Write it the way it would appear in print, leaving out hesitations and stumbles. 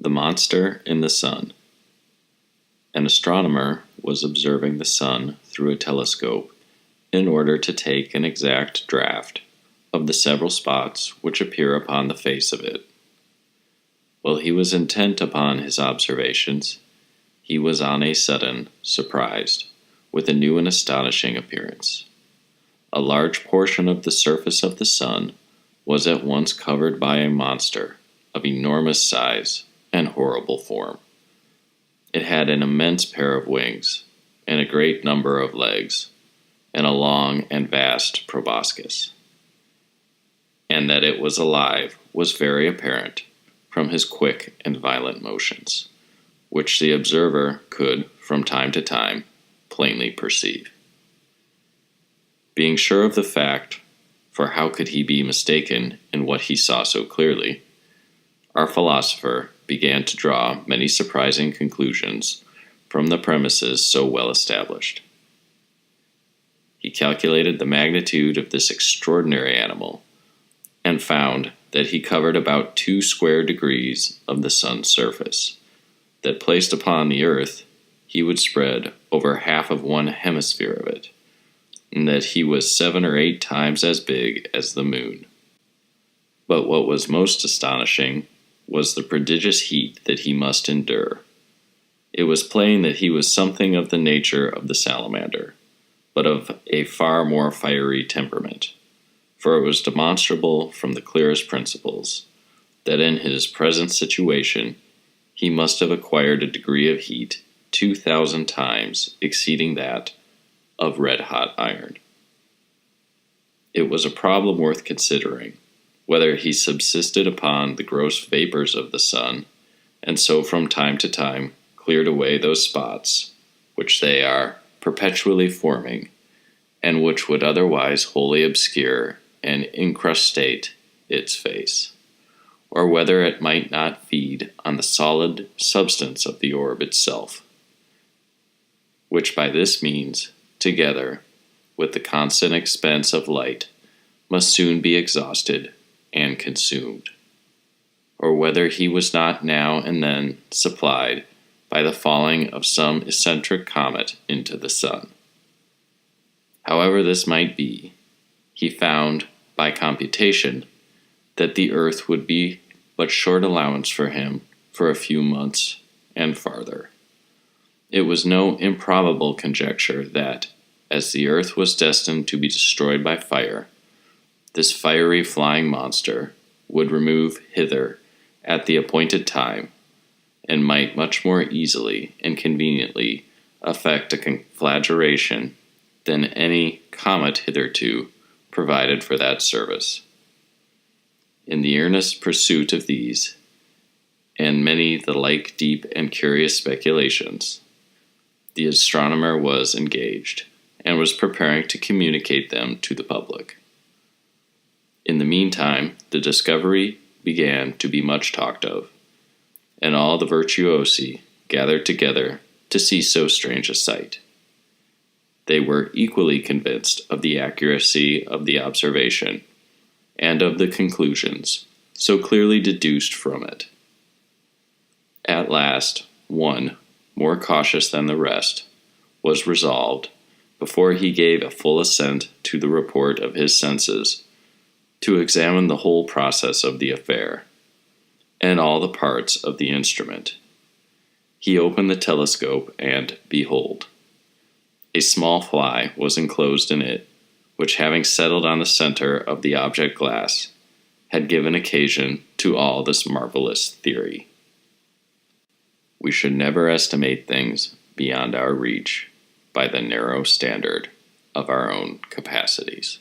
The monster in the sun. An astronomer was observing the sun through a telescope in order to take an exact draught of the several spots which appear upon the face of it. While he was intent upon his observations, he was on a sudden surprised with a new and astonishing appearance. A large portion of the surface of the sun was at once covered by a monster of enormous size and horrible form. It had an immense pair of wings, and a great number of legs, and a long and vast proboscis. And that it was alive was very apparent from his quick and violent motions, which the observer could, from time to time, plainly perceive. Being sure of the fact, for how could he be mistaken in what he saw so clearly, our philosopher began to draw many surprising conclusions from the premises so well established. He calculated the magnitude of this extraordinary animal, and found that he covered about 2 square degrees of the sun's surface, that placed upon the earth he would spread over half of one hemisphere of it, and that he was 7 or 8 times as big as the moon. But what was most astonishing was the prodigious heat that he must endure. It was plain that he was something of the nature of the salamander, but of a far more fiery temperament, for it was demonstrable from the clearest principles that in his present situation he must have acquired a degree of heat 2,000 times exceeding that of red-hot iron. It was a problem worth considering, whether he subsisted upon the gross vapors of the sun, and so from time to time cleared away those spots which they are perpetually forming, and which would otherwise wholly obscure and incrustate its face, or whether it might not feed on the solid substance of the orb itself, which by this means, together with the constant expense of light, must soon be exhausted and consumed, or whether he was not now and then supplied by the falling of some eccentric comet into the sun. However this might be, he found, by computation, that the earth would be but short allowance for him for a few months and farther. It was no improbable conjecture that, as the earth was destined to be destroyed by fire, this fiery flying monster would remove hither at the appointed time, and might much more easily and conveniently effect a conflagration than any comet hitherto provided for that service. In the earnest pursuit of these, and many the like deep and curious speculations, the astronomer was engaged, and was preparing to communicate them to the public. In the meantime, the discovery began to be much talked of, and all the virtuosi gathered together to see so strange a sight. They were equally convinced of the accuracy of the observation, and of the conclusions so clearly deduced from it. At last, one, more cautious than the rest, was resolved, before he gave a full assent to the report of his senses, to examine the whole process of the affair, and all the parts of the instrument. He opened the telescope, and, behold, a small fly was enclosed in it, which, having settled on the center of the object glass, had given occasion to all this marvelous theory. We should never estimate things beyond our reach by the narrow standard of our own capacities.